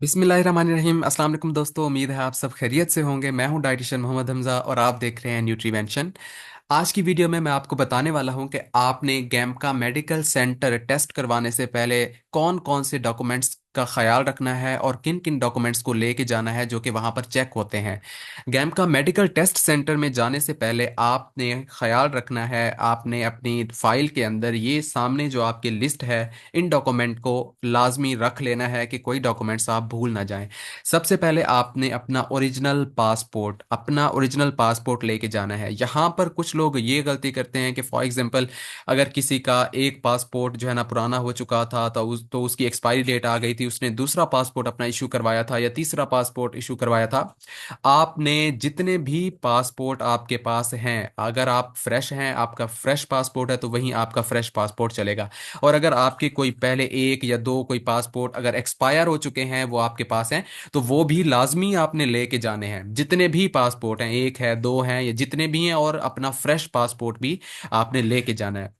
बिस्मिल्लाहिर्रहमानिर्रहीम। अस्सलाम वालेकुम दोस्तों, उम्मीद है आप सब खैरियत से होंगे। मैं हूं डाइटिशियन मोहम्मद हमज़ा और आप देख रहे हैं न्यूट्रीवेंशन। आज की वीडियो में मैं आपको बताने वाला हूं कि आपने गैम का मेडिकल सेंटर टेस्ट करवाने से पहले कौन कौन से डॉक्यूमेंट्स का ख्याल रखना है और किन किन डॉक्यूमेंट्स को लेके जाना है जो कि वहां पर चेक होते हैं। गैम का मेडिकल टेस्ट सेंटर में जाने से पहले आपने ख्याल रखना है, आपने अपनी फाइल के अंदर ये सामने जो आपकी लिस्ट है इन डॉक्यूमेंट को लाजमी रख लेना है कि कोई डॉक्यूमेंट्स आप भूल ना जाएं। सबसे पहले आपने अपना ओरिजिनल पासपोर्ट लेके जाना है। यहाँ पर कुछ लोग ये गलती करते हैं कि फॉर एग्जांपल अगर किसी का एक पासपोर्ट जो है ना पुराना हो चुका था तो उसकी एक्सपायरी डेट आ गई थी, उसने दूसरा पासपोर्ट अपना इशू करवाया था या तीसरा पासपोर्ट इशू करवाया था। आपने जितने भी पासपोर्ट आपके पास हैं, अगर आप फ्रेश हैं, आपका फ्रेश पासपोर्ट है तो वहीं आपका फ्रेश पासपोर्ट चलेगा। और अगर आपके कोई पहले एक या दो कोई पासपोर्ट अगर एक्सपायर हो चुके हैं वो आपके पास हैं तो वो भी लाजमी आपने लेके जाने हैं। जितने भी पासपोर्ट हैं, एक है दो हैं या जितने भी हैं, और अपना फ्रेश पासपोर्ट भी आपने लेके जाना है।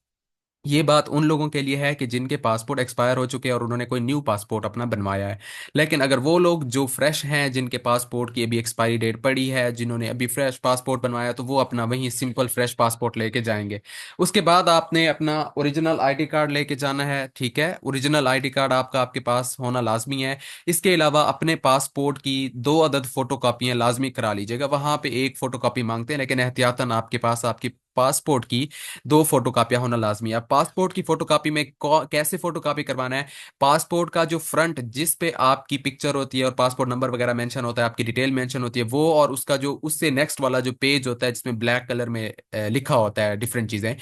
ये बात उन लोगों के लिए है कि जिनके पासपोर्ट एक्सपायर हो चुके हैं और उन्होंने कोई न्यू पासपोर्ट अपना बनवाया है। लेकिन अगर वो लोग जो फ्रेश हैं, जिनके पासपोर्ट की अभी एक्सपायरी डेट पड़ी है, जिन्होंने अभी फ्रेश पासपोर्ट बनवाया, तो वो अपना वही सिंपल फ्रेश पासपोर्ट लेके जाएंगे। उसके बाद आपने अपना ओरिजिनल आईडी कार्ड लेके जाना है। ठीक है, ओरिजिनल आईडी कार्ड आपका आपके पास होना लाजमी है। इसके अलावा अपने पासपोर्ट की 2 अदद फोटो कापियां लाजमी करा लीजिएगा। वहां पे एक फोटो कापी मांगते हैं, लेकिन एहतियातन आपके पास आपकी पासपोर्ट की 2 फोटोकॉपियां होना लाजमी है। अब पासपोर्ट की फोटोकॉपी में कैसे फोटोकॉपी करवाना है? पासपोर्ट का जो फ्रंट जिस पे आपकी पिक्चर होती है और पासपोर्ट नंबर वगैरह मेंशन होता है, आपकी डिटेल मेंशन होती है, वो और उसका जो उससे नेक्स्ट वाला जो पेज होता है जिसमें ब्लैक कलर में लिखा होता है डिफरेंट चीजें,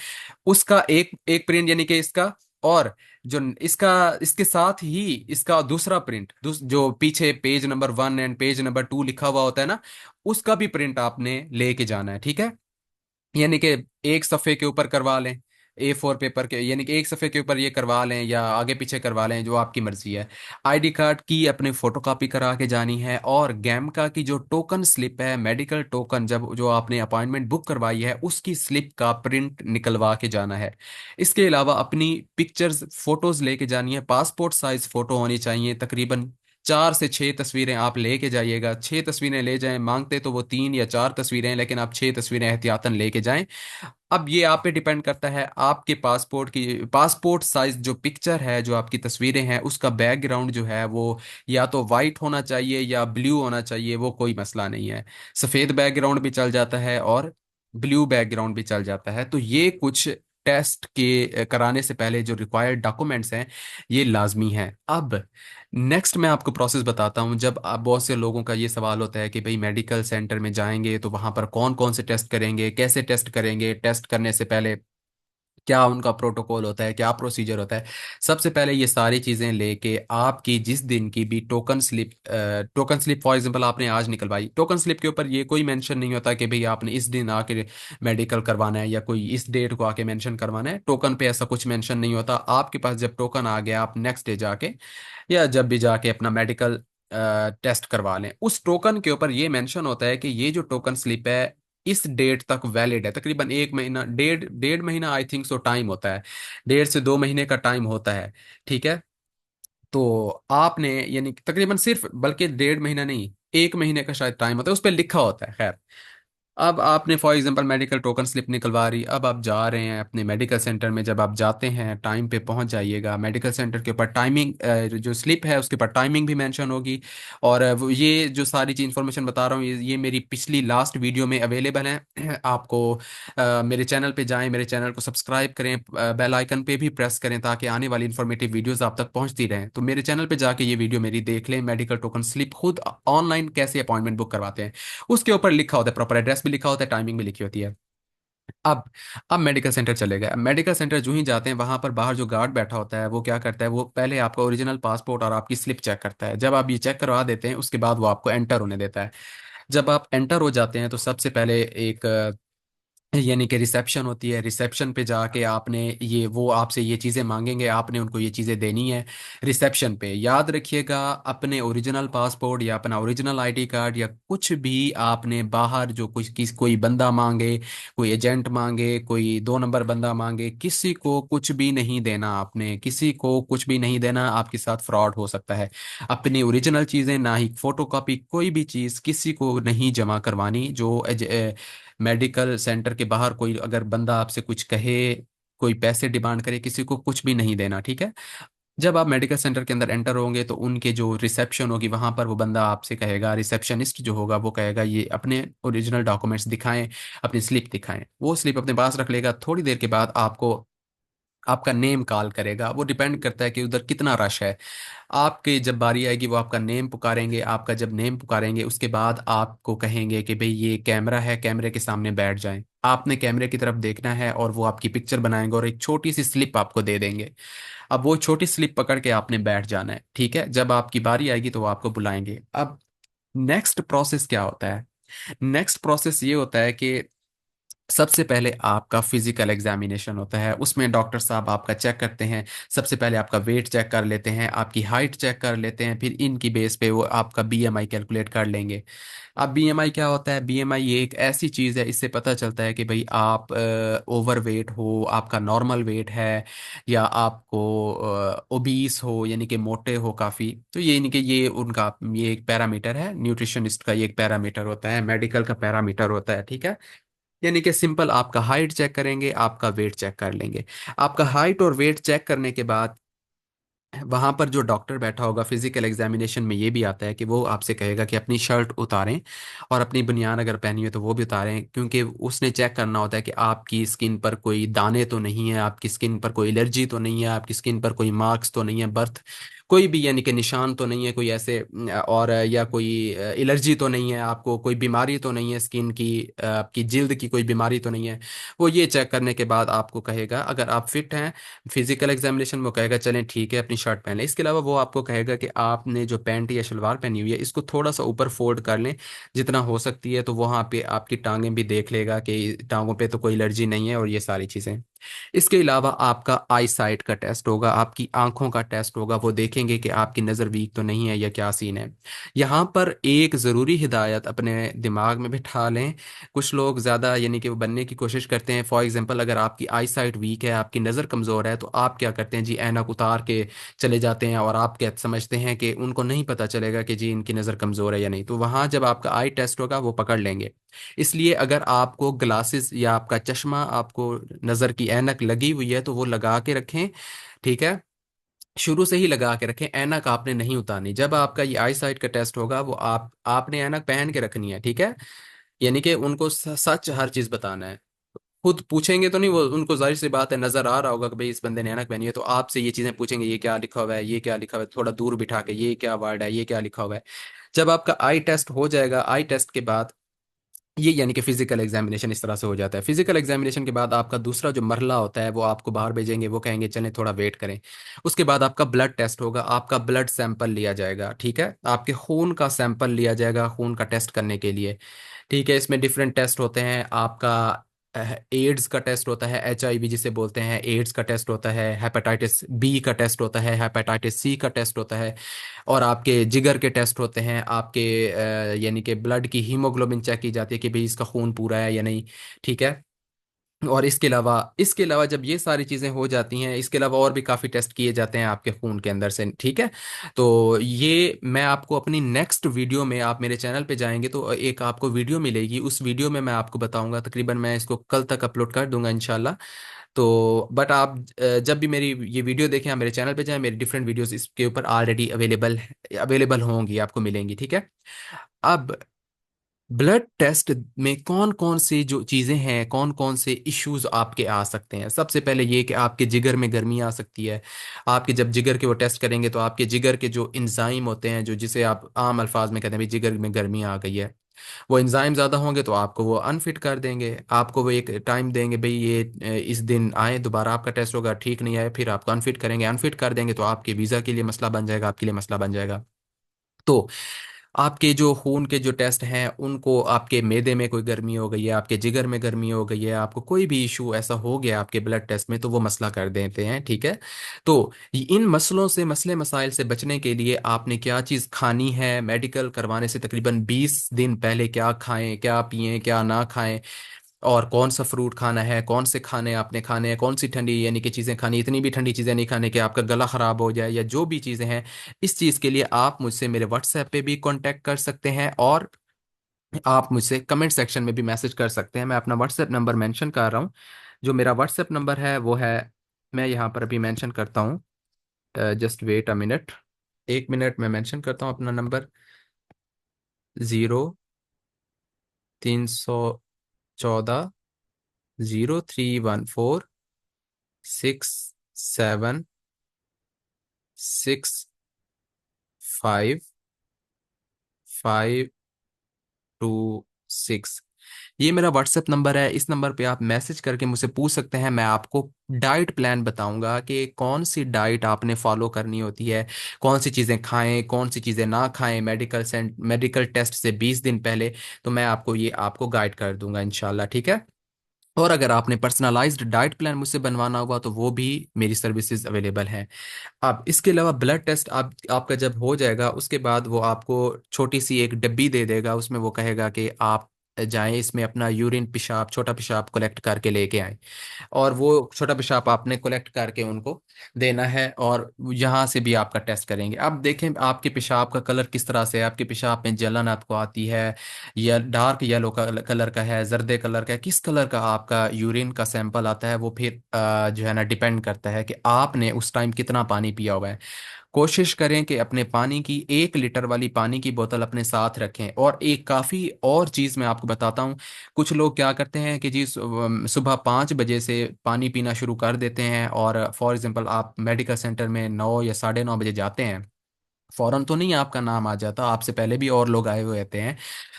उसका एक एक प्रिंट, यानी कि इसका। और जो इसका इसके साथ ही इसका दूसरा प्रिंट, जो पीछे page number 1 and page number 2 लिखा हुआ होता है ना, उसका भी प्रिंट आपने लेके जाना है। ठीक है, यानी कि एक सफ़े के ऊपर करवा लें, A4 पेपर के, यानी कि एक सफ़े के ऊपर ये करवा लें या आगे पीछे करवा लें, जो आपकी मर्जी है। आईडी कार्ड की अपनी फोटोकॉपी करा के जानी है। और गैमका की जो टोकन स्लिप है, मेडिकल टोकन, जब जो आपने अपॉइंटमेंट बुक करवाई है उसकी स्लिप का प्रिंट निकलवा के जाना है। इसके अलावा अपनी पिक्चर्स फोटोज लेके जानी है। पासपोर्ट साइज फोटो होनी चाहिए। तकरीबन 4 से 6 तस्वीरें आप लेके जाइएगा। 6 तस्वीरें ले जाएं, मांगते तो वो 3 या 4 तस्वीरें हैं, लेकिन आप 6 तस्वीरें एहतियातन लेके जाएं। अब ये आप पे डिपेंड करता है, आपके पासपोर्ट साइज जो पिक्चर है, जो आपकी तस्वीरें हैं, उसका बैकग्राउंड जो है वो या तो वाइट होना चाहिए या ब्लू होना चाहिए। वो कोई मसला नहीं है, सफ़ेद बैकग्राउंड भी चल जाता है और ब्लू बैकग्राउंड भी चल जाता है। तो ये कुछ टेस्ट के कराने से पहले जो रिक्वायर्ड डॉक्यूमेंट्स हैं, ये लाजमी हैं। अब नेक्स्ट मैं आपको प्रोसेस बताता हूँ। जब आप, बहुत से लोगों का ये सवाल होता है कि भाई मेडिकल सेंटर में जाएंगे तो वहाँ पर कौन कौन से टेस्ट करेंगे, कैसे टेस्ट करेंगे, टेस्ट करने से पहले क्या उनका प्रोटोकॉल होता है, क्या प्रोसीजर होता है। सबसे पहले ये सारी चीज़ें लेके आपकी जिस दिन की भी टोकन स्लिप फॉर एग्जांपल आपने आज निकलवाई, टोकन स्लिप के ऊपर ये कोई मेंशन नहीं होता कि भाई आपने इस दिन आके मेडिकल करवाना है या कोई इस डेट को आके मेंशन करवाना है। टोकन पे ऐसा कुछ मेंशन नहीं होता। आपके पास जब टोकन आ गया, आप नेक्स्ट डे जाके या जब भी जाके अपना मेडिकल टेस्ट करवा लें। उस टोकन के ऊपर ये मेंशन होता है कि ये जो टोकन स्लिप है इस डेट तक वैलिड है। तकरीबन 1 महीना, डेढ़ डेढ़ महीना आई थिंक सो टाइम होता है। 1.5 से 2 महीने का टाइम होता है। ठीक है, तो आपने यानी कि तकरीबन सिर्फ, बल्कि 1.5 महीना नहीं, 1 महीने का शायद टाइम होता है, उस पर लिखा होता है। खैर, अब आपने for example medical token slip निकलवा रही, अब आप जा रहे हैं अपने मेडिकल सेंटर में। जब आप जाते हैं टाइम पे पहुंच जाइएगा। मेडिकल सेंटर के ऊपर टाइमिंग, जो स्लिप है उसके ऊपर टाइमिंग भी मेंशन होगी। और ये जो सारी चीज इंफॉर्मेशन बता रहा हूँ, ये मेरी पिछली लास्ट वीडियो में अवेलेबल है। आपको मेरे चैनल पे जाएं, मेरे चैनल को सब्सक्राइब करें, बेल आइकन पे भी प्रेस करें ताकि आने वाली इन्फॉर्मेटिव वीडियोस आप तक पहुंचती रहें। तो मेरे चैनल पे जाके ये वीडियो मेरी देख लें, मेडिकल टोकन स्लिप खुद ऑनलाइन कैसे अपॉइंटमेंट बुक करवाते हैं। उसके ऊपर लिखा होता है, प्रॉपर एड्रेस भी लिखा होता है, टाइमिंग भी लिखी होती है। अब अब मेडिकल सेंटर चले गए। अब मेडिकल सेंटर जो ही जाते हैं, वहां पर बाहर जो गार्ड बैठा होता है वो क्या करता है, वो पहले आपका ओरिजिनल पासपोर्ट और आपकी स्लिप चेक करता है। जब आप ये चेक करवा देते हैं उसके बाद वो आपको एंटर होने देता है। जब आप एंटर हो जाते हैं तो सबसे पहले एक यानी कि रिसेप्शन होती है, रिसेप्शन पे जाके आपने ये वो आपसे ये चीज़ें मांगेंगे, आपने उनको ये चीज़ें देनी है रिसेप्शन पे। याद रखिएगा, अपने ओरिजिनल पासपोर्ट या अपना ओरिजिनल आईडी कार्ड या कुछ भी आपने बाहर जो कोई बंदा मांगे, कोई एजेंट मांगे, कोई 2 नंबर बंदा मांगे, किसी को कुछ भी नहीं देना। आपने किसी को कुछ भी नहीं देना, आपके साथ फ्रॉड हो सकता है। अपनी ओरिजिनल चीज़ें, ना ही फोटोकॉपी, कोई भी चीज़ किसी को नहीं जमा करवानी। जो मेडिकल सेंटर के बाहर कोई अगर बंदा आपसे कुछ कहे, कोई पैसे डिमांड करे, किसी को कुछ भी नहीं देना, ठीक है। जब आप मेडिकल सेंटर के अंदर एंटर होंगे तो उनके जो रिसेप्शन होगी वहां पर वो बंदा आपसे कहेगा, रिसेप्शनिस्ट जो होगा वो कहेगा ये अपने ओरिजिनल डॉक्यूमेंट्स दिखाएं, अपनी स्लिप दिखाएं। वो स्लिप अपने पास रख लेगा। थोड़ी देर के बाद आपको आपका नेम कॉल करेगा। वो डिपेंड करता है कि उधर कितना रश है। आपके जब बारी आएगी वो आपका नेम पुकारेंगे। आपका जब नेम पुकारेंगे उसके बाद आपको कहेंगे कि भाई ये कैमरा है, कैमरे के सामने बैठ जाएं। आपने कैमरे की तरफ देखना है और वो आपकी पिक्चर बनाएंगे और एक छोटी सी स्लिप आपको दे देंगे। अब वो छोटी स्लिप पकड़ के आपने बैठ जाना है, ठीक है। जब आपकी बारी आएगी तो वो आपको बुलाएंगे। अब नेक्स्ट प्रोसेस क्या होता है? नेक्स्ट प्रोसेस ये होता है कि सबसे पहले आपका फिजिकल एग्जामिनेशन होता है। उसमें डॉक्टर साहब आपका चेक करते हैं। सबसे पहले आपका वेट चेक कर लेते हैं, आपकी हाइट चेक कर लेते हैं, फिर इनकी बेस पे वो आपका बीएमआई कैलकुलेट कर लेंगे। अब बीएमआई क्या होता है? बीएमआई ये एक ऐसी चीज़ है, इससे पता चलता है कि भाई आप ओवर वेट हो, आपका नॉर्मल वेट है, या आपको ओबीस हो, यानी कि मोटे हो काफ़ी। तो ये यानी कि ये उनका ये एक पैरामीटर है, न्यूट्रिशनिस्ट का ये एक पैरामीटर होता है, मेडिकल का पैरामीटर होता है, ठीक है। यानी कि सिंपल आपका हाइट चेक करेंगे, आपका वेट चेक कर लेंगे। आपका हाइट और वेट चेक करने के बाद वहां पर जो डॉक्टर बैठा होगा फिजिकल एग्जामिनेशन में, ये भी आता है कि वो आपसे कहेगा कि अपनी शर्ट उतारें और अपनी बनियान अगर पहनी है तो वो भी उतारें, क्योंकि उसने चेक करना होता है कि आपकी स्किन पर कोई दाने तो नहीं है, आपकी स्किन पर कोई एलर्जी तो नहीं है, आपकी स्किन पर कोई मार्क्स तो नहीं है बर्थ, कोई भी यानी कि निशान तो नहीं है कोई ऐसे, और या कोई एलर्जी तो नहीं है, आपको कोई बीमारी तो नहीं है स्किन की, आपकी जिल्द की कोई बीमारी तो नहीं है। वो ये चेक करने के बाद आपको कहेगा, अगर आप फिट हैं फिजिकल एग्जामिनेशन में, वो कहेगा चलें ठीक है अपनी शर्ट पहन लें। इसके अलावा वो आपको कहेगा कि आपने जो पैंट या शलवार पहनी हुई है इसको थोड़ा सा ऊपर फोल्ड कर लें जितना हो सकती है। तो वहाँ पे आपकी टांगें भी देख लेगा कि टांगों पे तो कोई एलर्जी नहीं है, और ये सारी चीज़ें। इसके अलावा आपका आई साइट का टेस्ट होगा, आपकी आंखों का टेस्ट होगा। वो देखेंगे कि आपकी नज़र वीक तो नहीं है या क्या सीन है। यहाँ पर एक ज़रूरी हिदायत अपने दिमाग में बिठा लें। कुछ लोग ज़्यादा यानी कि वो बनने की कोशिश करते हैं। फॉर एग्जांपल, अगर आपकी आई साइट वीक है, आपकी नज़र कमज़ोर है, तो आप क्या करते हैं जी, ऐनक उतार के चले जाते हैं और आप क्या समझते हैं कि उनको नहीं पता चलेगा कि जी इनकी नज़र कमज़ोर है या नहीं। तो वहाँ जब आपका आई टेस्ट होगा वो पकड़ लेंगे। इसलिए अगर आपको ग्लासेस या आपका चश्मा, आपको नज़र की ऐनक लगी हुई है तो वो लगा के रखें, ठीक है। शुरू से ही लगा के रखें, ऐनक आपने नहीं उतारनी। जब आपका ये आई साइट का टेस्ट होगा वो आपने ऐनक पहन के रखनी है, ठीक है। यानी कि उनको सच हर चीज बताना है। खुद पूछेंगे तो नहीं, वो उनको जाहिर सी बात है नजर आ रहा होगा कि भाई इस बंदे ने ऐनक पहनी है, तो आपसे ये चीजें पूछेंगे, ये क्या लिखा हुआ है, ये क्या लिखा हुआ है, थोड़ा दूर बिठा के ये क्या वर्ड है, ये क्या लिखा हुआ है। जब आपका आई टेस्ट हो जाएगा, आई टेस्ट के बाद ये यानी कि फिजिकल एग्जामिनेशन इस तरह से हो जाता है। फिजिकल एग्जामिनेशन के बाद आपका दूसरा जो मरला होता है वो आपको बाहर भेजेंगे, वो कहेंगे चलें थोड़ा वेट करें। उसके बाद आपका ब्लड टेस्ट होगा, आपका ब्लड सैंपल लिया जाएगा, ठीक है। आपके खून का सैंपल लिया जाएगा खून का टेस्ट करने के लिए, ठीक है। इसमें डिफरेंट टेस्ट होते हैं। आपका एड्स का टेस्ट होता है, HIV जिसे बोलते हैं, एड्स का टेस्ट होता है, हेपेटाइटिस बी का टेस्ट होता है, हेपेटाइटिस सी का टेस्ट होता है, और आपके जिगर के टेस्ट होते हैं। आपके यानी कि ब्लड की हीमोग्लोबिन चेक की जाती है कि भाई इसका खून पूरा है या नहीं, ठीक है। और इसके अलावा जब ये सारी चीज़ें हो जाती हैं, इसके अलावा और भी काफ़ी टेस्ट किए जाते हैं आपके खून के अंदर से, ठीक है। तो ये मैं आपको अपनी नेक्स्ट वीडियो में, आप मेरे चैनल पे जाएंगे तो एक आपको वीडियो मिलेगी, उस वीडियो में मैं आपको बताऊंगा। तकरीबन मैं इसको कल तक अपलोड कर दूंगा इंशाल्लाह। तो बट आप जब भी मेरी ये वीडियो देखें, आप मेरे चैनल पे जाएं, मेरी डिफरेंट वीडियोस इसके ऊपर ऑलरेडी अवेलेबल अवेलेबल होंगी, आपको मिलेंगी, ठीक है। अब ब्लड टेस्ट में कौन कौन सी जो चीज़ें हैं, कौन कौन से इश्यूज आपके आ सकते हैं? सबसे पहले ये कि आपके जिगर में गर्मी आ सकती है। आपके जब जिगर के वो टेस्ट करेंगे तो आपके जिगर के जो इंजाइम होते हैं, जो जिसे आप आम अल्फाज में कहते हैं भाई जिगर में गर्मी आ गई है, वो एंजाइम ज़्यादा होंगे तो आपको वो अनफिट कर देंगे। आपको वो एक टाइम देंगे भाई ये इस दिन आए, दोबारा आपका टेस्ट होगा, ठीक नहीं आए, फिर आपको अनफिट करेंगे। अनफिट कर देंगे तो आपके वीज़ा के लिए मसला बन जाएगा, आपके लिए मसला बन जाएगा। तो आपके जो खून के जो टेस्ट हैं उनको, आपके मैदे में कोई गर्मी हो गई है, आपके जिगर में गर्मी हो गई है, आपको कोई भी इशू ऐसा हो गया आपके ब्लड टेस्ट में, तो वो मसला कर देते हैं, ठीक है। तो इन मसलों से, मसले मसाइल से बचने के लिए आपने क्या चीज़ खानी है, मेडिकल करवाने से तकरीबन 20 दिन पहले क्या खाएं, क्या पिएं, क्या ना खाएं, और कौन सा फ्रूट खाना है, कौन से खाने आपने खाने हैं, कौन सी ठंडी यानी कि चीज़ें खानी, इतनी भी ठंडी चीज़ें नहीं खाने कि आपका गला ख़राब हो जाए, या जो भी चीज़ें हैं, इस चीज़ के लिए आप मुझसे मेरे व्हाट्सएप पे भी कांटेक्ट कर सकते हैं, और आप मुझसे कमेंट सेक्शन में भी मैसेज कर सकते हैं। मैं अपना व्हाट्सएप नंबर मेंशन कर रहा हूँ। जो मेरा व्हाट्सएप नंबर है वो है, मैं यहाँ पर अभी मेंशन करता हूँ, just wait a minute, 1 minute में मेंशन करता हूँ अपना नंबर। 03014676526। ये मेरा व्हाट्सएप नंबर है। इस नंबर पे आप मैसेज करके मुझसे पूछ सकते हैं। मैं आपको डाइट प्लान बताऊंगा कि कौन सी डाइट आपने फॉलो करनी होती है, कौन सी चीज़ें खाएं, कौन सी चीज़ें ना खाएं, मेडिकल टेस्ट से 20 दिन पहले। तो मैं आपको गाइड कर दूंगा इंशाल्लाह, ठीक है। और अगर आपने पर्सनलाइज्ड डाइट प्लान मुझसे बनवाना हुआ तो वो भी मेरी सर्विसेज अवेलेबल हैं। अब इसके अलावा ब्लड टेस्ट आपका जब हो जाएगा, उसके बाद वो आपको छोटी सी एक डब्बी दे देगा, उसमें वो कहेगा कि आप जाएं, इसमें अपना यूरिन, पेशाब, छोटा पेशाब कलेक्ट करके लेके आएं, और वो छोटा पेशाब आपने कलेक्ट करके उनको देना है, और यहाँ से भी आपका टेस्ट करेंगे। अब देखें आपके पेशाब का कलर किस तरह से है, आपके पेशाब में जलन आपको आती है, या डार्क येलो का कलर का है, जर्दे कलर का है, किस कलर का आपका यूरिन का सैंपल आता है, वो फिर जो है ना डिपेंड करता है कि आपने उस टाइम कितना पानी पिया हुआ है। कोशिश करें कि अपने पानी की, 1 लीटर वाली पानी की बोतल अपने साथ रखें। और एक काफ़ी और चीज़ मैं आपको बताता हूँ। कुछ लोग क्या करते हैं कि जी सुबह 5 बजे से पानी पीना शुरू कर देते हैं, और फॉर एग्जांपल आप मेडिकल सेंटर में 9 या 9:30 बजे जाते हैं, फौरन तो नहीं आपका नाम आ जाता, आपसे पहले भी और लोग आए हुए रहते हैं,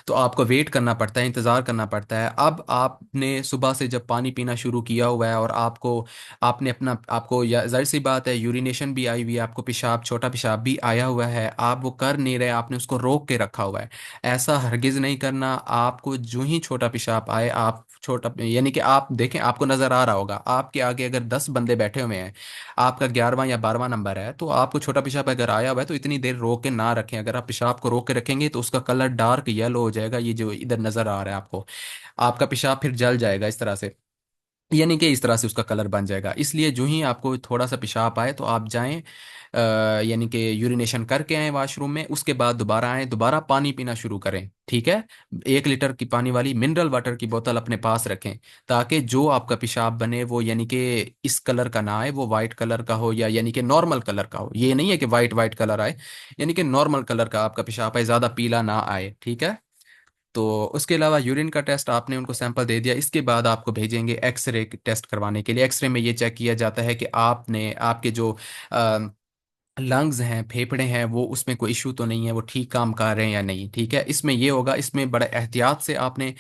तो आपको वेट करना पड़ता है, इंतज़ार करना पड़ता है। अब आपने सुबह से जब पानी पीना शुरू किया हुआ है, और आपने अपना, आपको जाहिर सी बात है यूरिनेशन भी आई हुई है, आपको पेशाब, छोटा पेशाब भी आया हुआ है, आप वो कर नहीं रहे, आपने उसको रोक के रखा हुआ है। ऐसा हरगिज़ नहीं करना। आपको जो ही छोटा पेशाब आए, आप छोटा यानी कि आप देखें, आपको नज़र आ रहा होगा आपके आगे अगर 10 बंदे बैठे हुए हैं, आपका 11वां या 12वां नंबर है, तो आपको छोटा पेशाब अगर आया हुआ है तो इतनी देर रोक के ना रखें। अगर आप पेशाब को रोक के रखेंगे तो उसका कलर डार्क येलो हो जाएगा, ये जो इधर नजर आ रहा है आपको, आपका पेशाब फिर जल जाएगा इस तरह से, यानी कि इस तरह से उसका कलर बन जाएगा। इसलिए जो ही आपको थोड़ा सा पेशाब आए तो आप जाएं, यानी कि यूरिनेशन करके आए वॉशरूम में, उसके बाद दोबारा आए, दोबारा पानी पीना शुरू करें, ठीक है। 1 लीटर की पानी वाली मिनरल वाटर की बोतल अपने पास रखें, ताकि जो आपका पेशाब बने वो यानी कि इस कलर का ना आए, वो वाइट कलर का हो, या यानी कि नॉर्मल कलर का हो। ये नहीं है कि वाइट वाइट कलर आए, यानी कि नॉर्मल कलर का आपका पेशाब आए, ज़्यादा पीला ना आए, ठीक है। तो उसके अलावा यूरिन का टेस्ट आपने उनको सैंपल दे दिया, इसके बाद आपको भेजेंगे एक्सरे टेस्ट करवाने के लिए। एक्सरे में ये चेक किया जाता है कि आपने, आपके जो लंग्स हैं, फेफड़े हैं, वो उसमें कोई इशू तो नहीं है, वो ठीक काम कर रहे हैं या नहीं, ठीक है। इसमें ये होगा, इसमें बड़ा एहतियात से आपने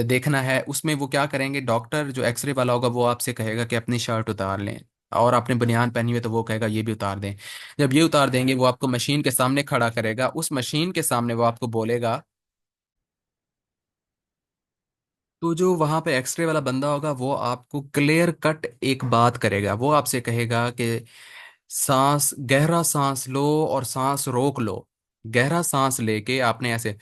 देखना है। उसमें वो क्या करेंगे, डॉक्टर जो एक्सरे वाला होगा वो आपसे कहेगा कि अपनी शर्ट उतार लें, और आपने बनियान पहनी हुई है तो वो कहेगा ये भी उतार दें। जब ये उतार देंगे, वो आपको मशीन के सामने खड़ा करेगा, उस मशीन के सामने वो आपको बोलेगा। तो जो वहां पे एक्सरे वाला बंदा होगा वो आपको क्लियर कट एक बात करेगा, वो आपसे कहेगा कि सांस, गहरा सांस लो और सांस रोक लो। गहरा सांस लेके आपने ऐसे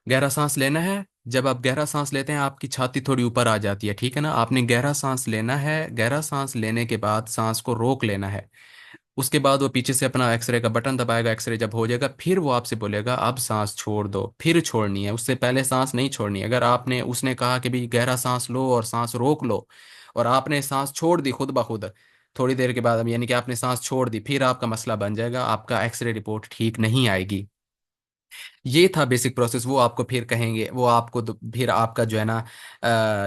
गहरा सांस लेना है। जब आप गहरा सांस लेते हैं आपकी छाती थोड़ी ऊपर आ जाती है, ठीक है ना। आपने गहरा सांस लेना है, गहरा सांस लेने के बाद सांस को रोक लेना है। उसके बाद वो पीछे से अपना एक्सरे का बटन दबाएगा, एक्सरे जब हो जाएगा फिर वो आपसे बोलेगा अब सांस छोड़ दो, फिर छोड़नी है, उससे पहले सांस नहीं छोड़नी है। अगर आपने, उसने कहा कि भाई गहरा सांस लो और सांस रोक लो, और आपने सांस छोड़ दी खुद ब खुद थोड़ी देर के बाद, अब यानी कि आपने सांस छोड़ दी, फिर आपका मसला बन जाएगा, आपका एक्सरे रिपोर्ट ठीक नहीं आएगी। ये था बेसिक प्रोसेस। वो आपको फिर कहेंगे, वो आपको फिर आपका जो है ना,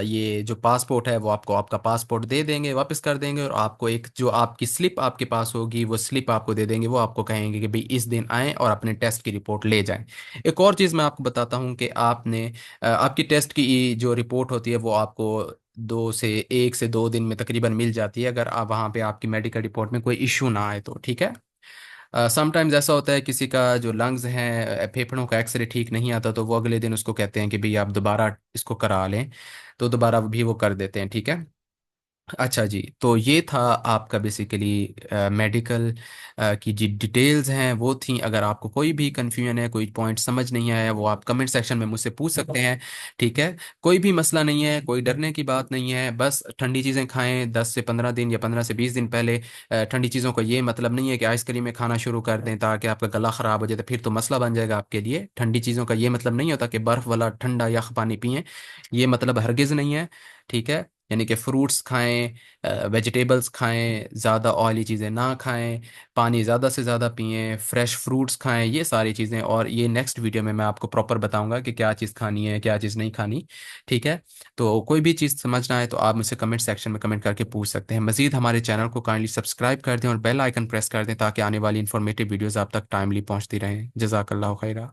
ये जो पासपोर्ट है वो आपको, आपका पासपोर्ट दे देंगे, वापस कर देंगे, और आपको एक जो आपकी स्लिप आपके पास होगी वो स्लिप आपको दे देंगे। वो आपको कहेंगे कि भाई इस दिन आएँ और अपने टेस्ट की रिपोर्ट ले जाएं। एक और चीज़ मैं आपको बताता हूँ कि आपने, आपकी टेस्ट की जो रिपोर्ट होती है वो आपको 1 से 2 दिन में तकरीबन मिल जाती है, अगर आप वहाँ पे आपकी मेडिकल रिपोर्ट में कोई इशू ना आए तो, ठीक है। समटाइम्स ऐसा होता है किसी का जो लंग्स हैं, फेफड़ों का एक्सरे ठीक नहीं आता, तो वो अगले दिन उसको कहते हैं कि भाई आप दोबारा इसको करा लें, तो दोबारा भी वो कर देते हैं, ठीक है। अच्छा जी, तो ये था आपका बेसिकली मेडिकल की जी डिटेल्स हैं वो थी। अगर आपको कोई भी कन्फ्यूजन है, कोई पॉइंट समझ नहीं आया, वो आप कमेंट सेक्शन में मुझसे पूछ सकते हैं, ठीक है। कोई भी मसला नहीं है, कोई डरने की बात नहीं है, बस ठंडी चीज़ें खाएं 10 से 15 दिन या 15 से 20 दिन पहले। ठंडी चीज़ों का ये मतलब नहीं है कि आइसक्रीम खाना शुरू कर दें ताकि आपका गला ख़राब हो जाए, तो फिर तो मसला बन जाएगा आपके लिए। ठंडी चीज़ों का ये मतलब नहीं होता कि बर्फ़ वाला ठंडा यख पानी पिएं, ये मतलब हरगिज़ नहीं है, ठीक है। यानी कि फ्रूट्स खाएं, वेजिटेबल्स खाएं, ज़्यादा ऑयली चीज़ें ना खाएं, पानी ज़्यादा से ज़्यादा पिएं, फ्रेश फ्रूट्स खाएं, ये सारी चीज़ें। और ये नेक्स्ट वीडियो में मैं आपको प्रॉपर बताऊंगा कि क्या चीज़ खानी है, क्या चीज़ नहीं खानी, ठीक है। तो कोई भी चीज़ समझना है तो आप मुझसे कमेंट सेक्शन में कमेंट करके पूछ सकते हैं। मज़ीद हमारे चैनल को काइंडली सब्सक्राइब कर दें और बेल आइकन प्रेस कर दें ताकि आने वाली इंफॉर्मेटिव वीडियोज़ आप तक टाइमली पहुँचती रहें। जज़ाकल्लाह खैरा।